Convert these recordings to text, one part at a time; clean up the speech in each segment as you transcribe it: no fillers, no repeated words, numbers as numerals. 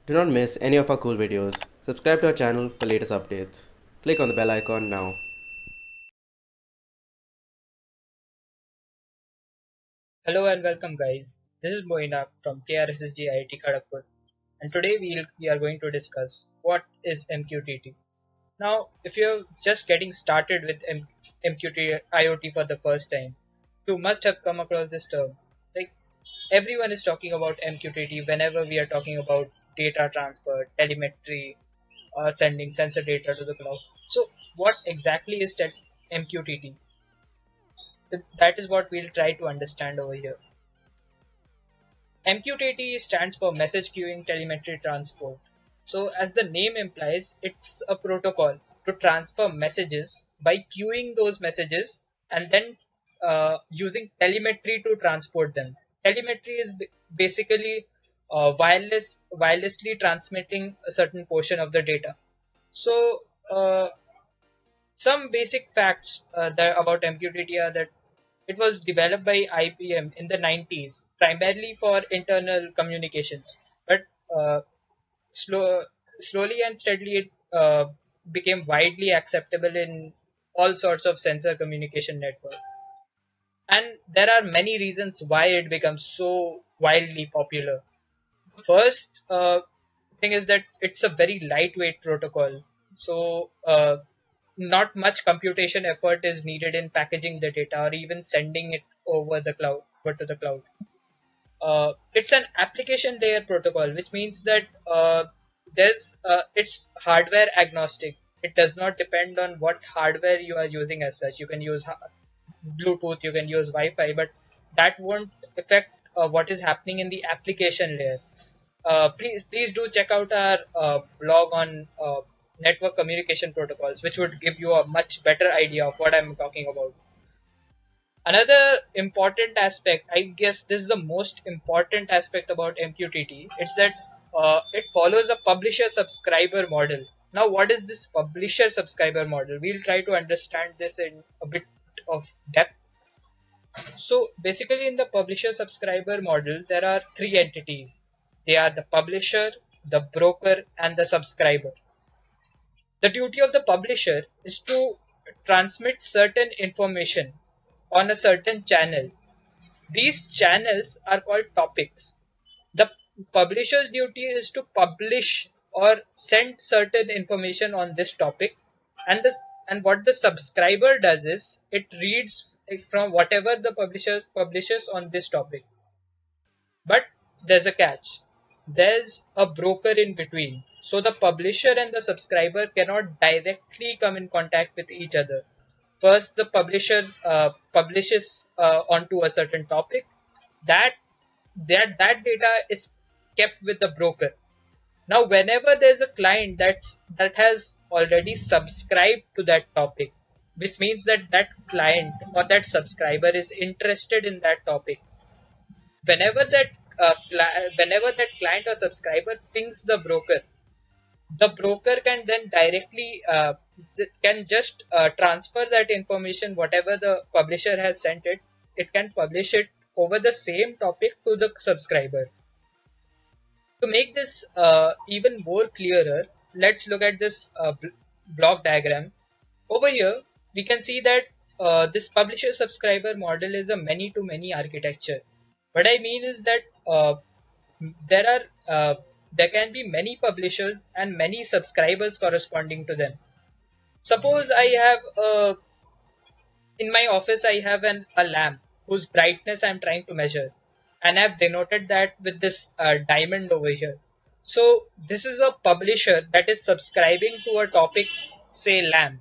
Do not miss any of our cool videos. Subscribe to our channel for latest updates. Click on the bell icon now. Hello and welcome, guys. This is Moinak from KRSSG IIT Kharagpur, and today we are going to discuss what is MQTT. Now, if you're just getting started with MQTT IoT for the first time, you must have come across this term. Like everyone is talking about MQTT whenever we are talking about data transfer, telemetry, or sending sensor data to the cloud. So, what exactly is MQTT? That is what we'll try to understand over here. MQTT stands for Message Queuing Telemetry Transport. So, as the name implies, it's a protocol to transfer messages by queuing those messages and then using telemetry to transport them. Telemetry is basically wirelessly transmitting a certain portion of the data. So, some basic facts about MQTT are that it was developed by IBM in the 90s, primarily for internal communications. But uh, slow, slowly and steadily, it became widely acceptable in all sorts of sensor communication networks. And there are many reasons why it becomes so wildly popular. The first thing is that it's a very lightweight protocol. So, not much computation effort is needed in packaging the data or even sending it over to the cloud. It's an application layer protocol, which means that it's hardware agnostic. It does not depend on what hardware you are using as such. You can use Bluetooth, you can use Wi-Fi, but that won't affect what is happening in the application layer. Please do check out our blog on network communication protocols, which would give you a much better idea of what I'm talking about. Another important aspect, I guess this is the most important aspect about MQTT, it's that it follows a publisher subscriber model. Now, what is this publisher subscriber model? We'll try to understand this in a bit of depth. So, basically, in the publisher subscriber model, there are three entities. They are the publisher, the broker, and the subscriber. The duty of the publisher is to transmit certain information on a certain channel. These channels are called topics. The publisher's duty is to publish or send certain information on this topic, and what the subscriber does is it reads from whatever the publisher publishes on this topic. But there's a catch. There's a broker in between. So the publisher and the subscriber cannot directly come in contact with each other. First, the publisher publishes onto a certain topic. That that data is kept with the broker. Now, whenever there's a client that has already subscribed to that topic, which means that that client or that subscriber is interested in that topic, whenever whenever that client or subscriber pings the broker can then directly can just transfer that information, whatever the publisher has sent it. It can publish it over the same topic to the subscriber. To make this even more clearer, let's look at this block diagram. Over here, we can see that this publisher subscriber model is a many to many architecture. What I mean is that there are there can be many publishers and many subscribers corresponding to them. Suppose I have in my office I have a lamp whose brightness I'm trying to measure, and I've denoted that with this diamond over here. So this is a publisher that is subscribing to a topic, say lamp.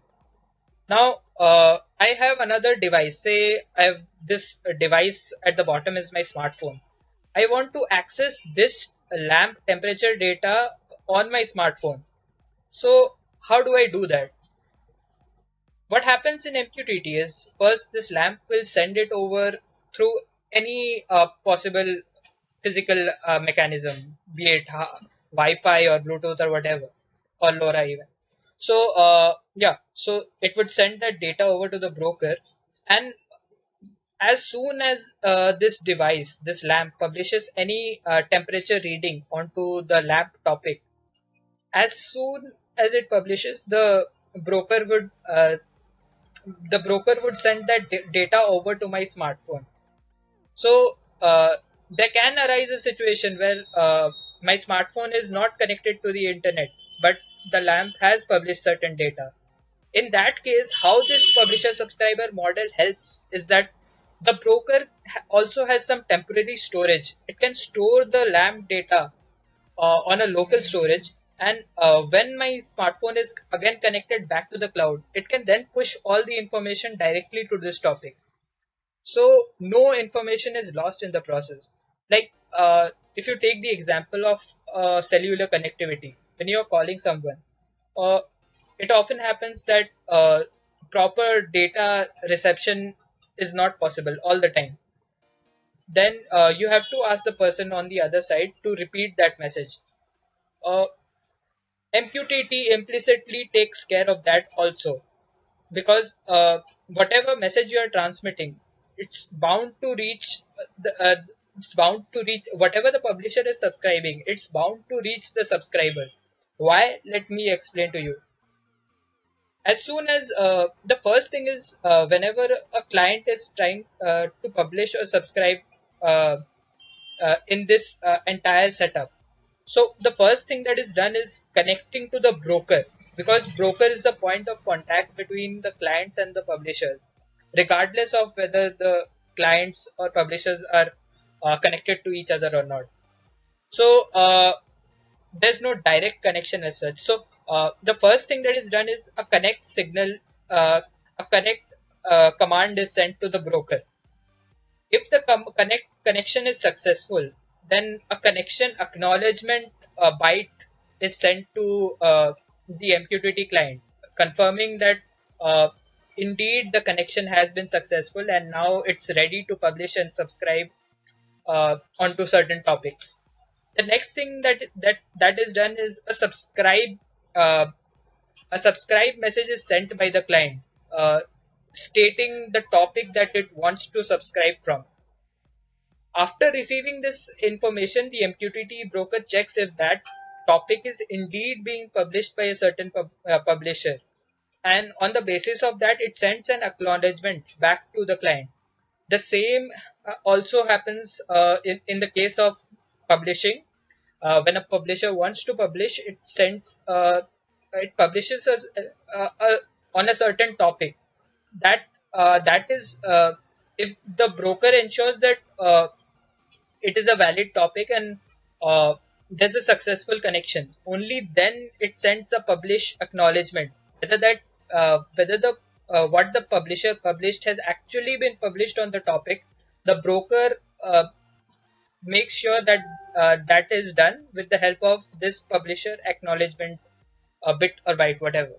Now, I have another device. Say I have this device at the bottom is my smartphone. I want to access this lamp temperature data on my smartphone. So, how do I do that? What happens in MQTT is first this lamp will send it over through any possible physical mechanism, be it Wi-Fi or Bluetooth or whatever, or LoRa even. So yeah, so it would send that data over to the broker, and As soon as this device, this lamp, publishes any temperature reading onto the lamp topic, as soon as it publishes, broker would the broker would send that data over to my smartphone. So there can arise a situation where my smartphone is not connected to the internet, but the lamp has published certain data. In that case, how this publisher subscriber model helps is that the broker also has some temporary storage. It can store the lamp data on a local storage, and when my smartphone is again connected back to the cloud, it can then push all the information directly to this topic, so no information is lost in the process. Like if you take the example of cellular connectivity, when you're calling someone, uh, it often happens that proper data reception is not possible all the time. Then you have to ask the person on the other side to repeat that message. uh, MQTT implicitly takes care of that also, because whatever message you are transmitting, it's bound to reach it's bound to reach whatever the publisher is subscribing. It's bound to reach the subscriber. Why? Let me explain to you. As soon as the first thing is, whenever a client is trying to publish or subscribe uh, in this entire setup, so the first thing that is done is connecting to the broker, because broker is the point of contact between the clients and the publishers, regardless of whether the clients or publishers are connected to each other or not. So there's no direct connection as such. So the first thing that is done is a connect signal, a connect command is sent to the broker. If the connection is successful, then a connection acknowledgement byte is sent to the MQTT client, confirming that uh, indeed the connection has been successful and now it's ready to publish and subscribe onto certain topics. The next thing that is done is uh, a subscribe message is sent by the client, stating the topic that it wants to subscribe from. After receiving this information, the MQTT broker checks if that topic is indeed being published by a certain publisher. And on the basis of that, it sends an acknowledgement back to the client. The same also happens in the case of publishing. When a publisher wants to publish, it publishes on a certain topic. That is, if the broker ensures that it is a valid topic and there's a successful connection, only then it sends a publish acknowledgement whether the what the publisher published has actually been published on the topic. The broker makes sure that that is done with the help of this publisher acknowledgement, a bit or byte, whatever.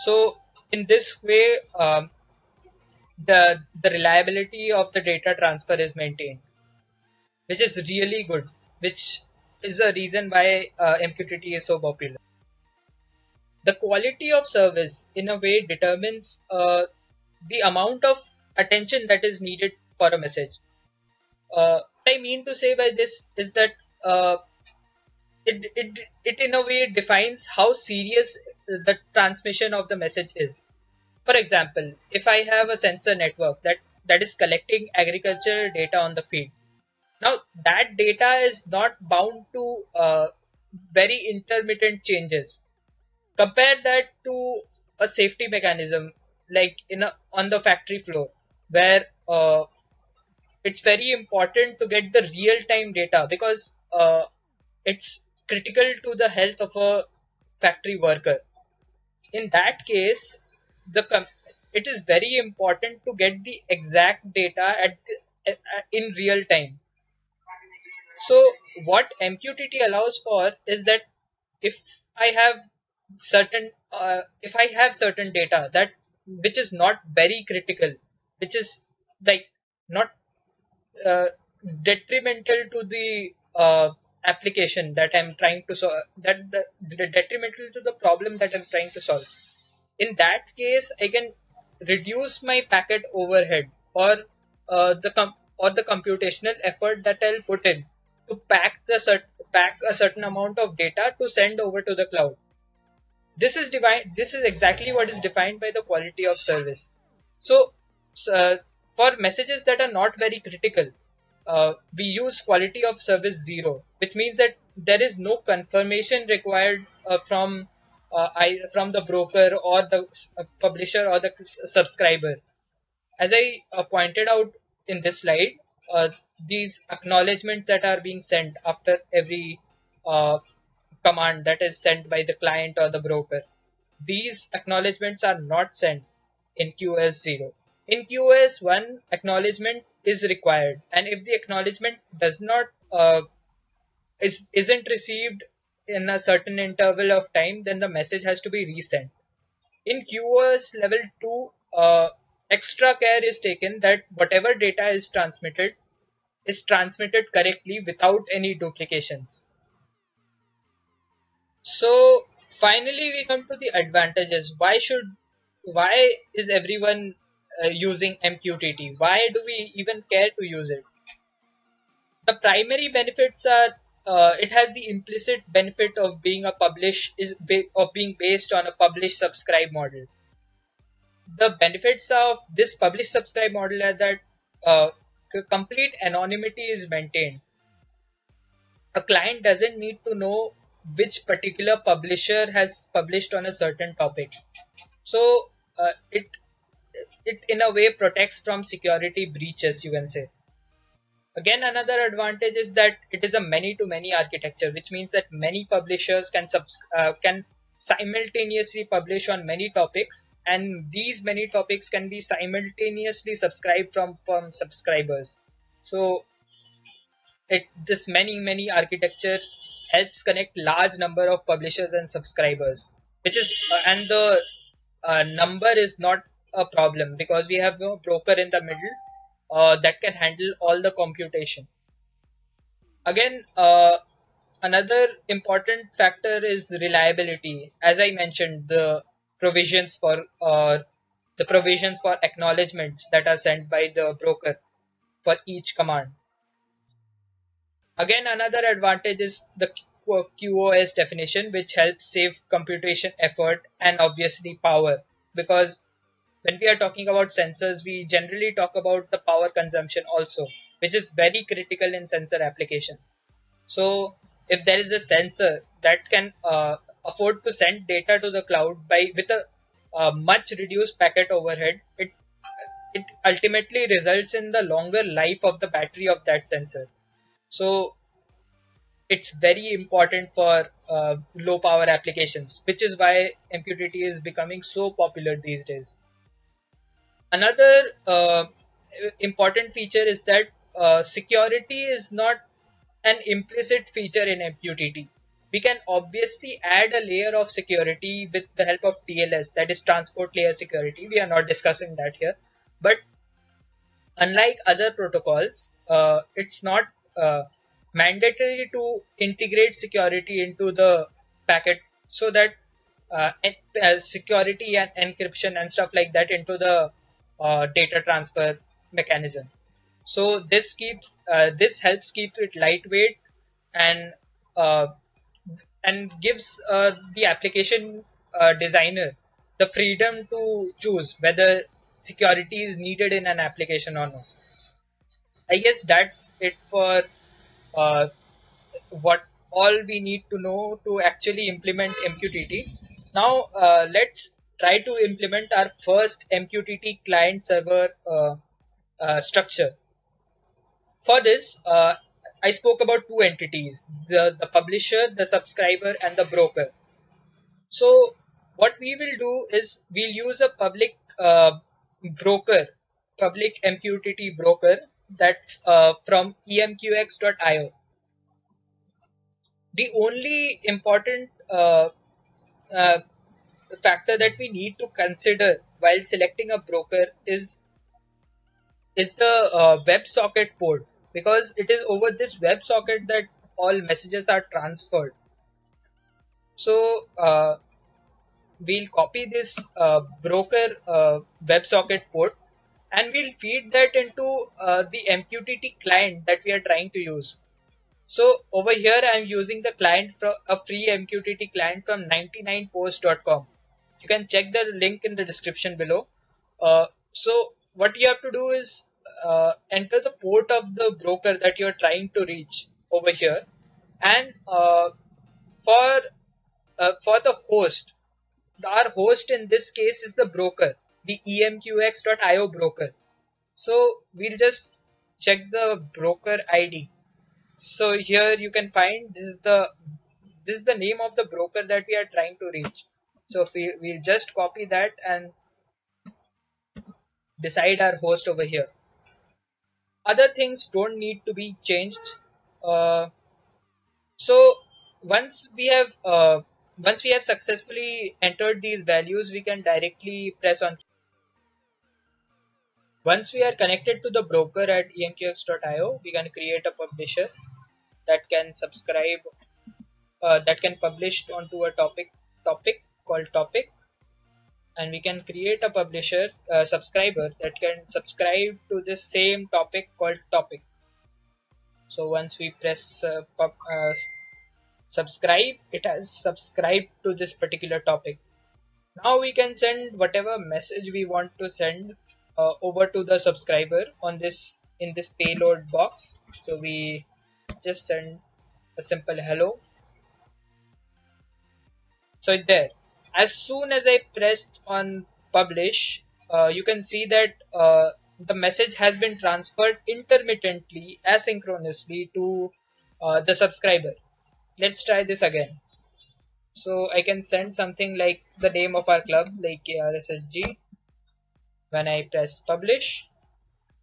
So in this way, the reliability of the data transfer is maintained, which is really good, which is a reason why MQTT is so popular. The quality of service, in a way, determines the amount of attention that is needed for a message. What I mean to say by this is that uh, it in a way defines how serious the transmission of the message is. For example, if I have a sensor network that is collecting agricultural data on the field, now that data is not bound to very intermittent changes. Compare that to a safety mechanism, like on the factory floor, where it's very important to get the real time data, because it's critical to the health of a factory worker. In that case, it is very important to get the exact data in real time. So what MQTT allows for is that if I have if I have certain data that which is not very critical, which is like not uh, detrimental to the application that I'm trying to solve, the detrimental to the problem that I'm trying to solve. In that case, I can reduce my packet overhead, or the computational effort that I'll put in to pack a certain amount of data to send over to the cloud. This is exactly what is defined by the quality of service. So, uh, for messages that are not very critical, we use quality of service 0, which means that there is no confirmation required from the broker or the publisher or the subscriber. As I pointed out in this slide, uh, these acknowledgements that are being sent after every uh, command that is sent by the client or the broker, these acknowledgements are not sent in QoS 0. In QoS 1, acknowledgement is required, and if the acknowledgement does not isn't received in a certain interval of time, then the message has to be resent. In QoS level 2, extra care is taken that whatever data is transmitted correctly without any duplications. So finally, we come to the advantages. Why is everyone using MQTT? Why do we even care to use it? The primary benefits are it has the implicit benefit of being of being based on a publish subscribe model. The benefits of this publish subscribe model are that complete anonymity is maintained. A client doesn't need to know which particular publisher has published on a certain topic. So it in a way protects from security breaches, you can say. Again, another advantage is that it is a many to many architecture, which means that many publishers can simultaneously publish on many topics, and these many topics can be simultaneously subscribed from subscribers. So this many architecture helps connect large number of publishers and subscribers, which is and the number is not a problem because we have a broker in the middle that can handle all the computation. Again, another important factor is reliability. As I mentioned, provisions for the provisions for acknowledgements that are sent by the broker for each command. Again, another advantage is the QoS definition, which helps save computation effort and obviously power. Because when we are talking about sensors, we generally talk about the power consumption also, which is very critical in sensor application. So, if there is a sensor that can afford to send data to the cloud with a much reduced packet overhead, it ultimately results in the longer life of the battery of that sensor. So it's very important for low power applications, which is why MQTT is becoming so popular these days. Another important feature is that security is not an implicit feature in MQTT. We can obviously add a layer of security with the help of TLS, that is transport layer security. We are not discussing that here. But unlike other protocols, it's not mandatory to integrate security into the packet so that security and encryption and stuff like that into the data transfer mechanism. So this helps keep it lightweight and uh, gives the application designer the freedom to choose whether security is needed in an application or not. I guess that's it for uh, what all we need to know to actually implement MQTT. Now let's try to implement our first MQTT client server structure. For this, I spoke about two entities, the publisher, the subscriber, and the broker. So what we will do is we'll use a broker, public MQTT broker that's from emqx.io. The only important uh, factor that we need to consider while selecting a broker is the WebSocket port, because it is over this WebSocket that all messages are transferred. So we'll copy this broker WebSocket port and we'll feed that into the MQTT client that we are trying to use. So over here I'm using the client from a free MQTT client from 99post.com. You can check the link in the description below. So what you have to do is enter the port of the broker that you're trying to reach over here, and for for the host, our host in this case is the broker, the emqx.io broker. So we'll just check the broker ID. So here you can find this is the name of the broker that we are trying to reach. So if we'll just copy that and decide our host over here. Other things don't need to be changed. Uh, so once we have successfully entered these values, we can directly press on. Once we are connected to the broker at emqx.io, we can create a publisher that can subscribe, that can publish onto a topic called topic, and we can create a publisher subscriber that can subscribe to this same topic called topic. So once we press subscribe, it has subscribed to this particular topic. Now we can send whatever message we want to send over to the subscriber on this in this payload box. So we just send a simple hello. So there, as soon as I pressed on publish, you can see that the message has been transferred intermittently, asynchronously to the subscriber. Let's try this again. So I can send something like the name of our club, like KRSSG. When I press publish,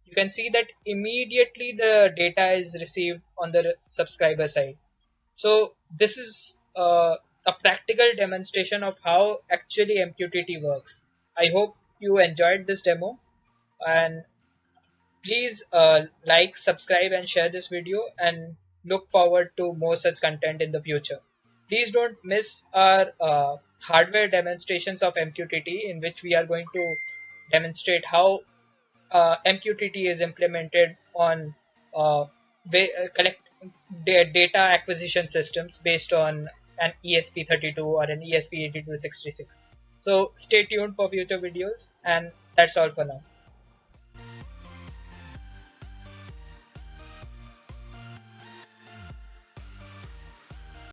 you can see that immediately the data is received on the subscriber side. So this is a practical demonstration of how actually MQTT works. I hope you enjoyed this demo, and please like, subscribe and share this video, and look forward to more such content in the future. Please don't miss our hardware demonstrations of MQTT, in which we are going to demonstrate how MQTT is implemented on collect data acquisition systems based on an ESP32 or an ESP8266. So stay tuned for future videos, and that's all for now.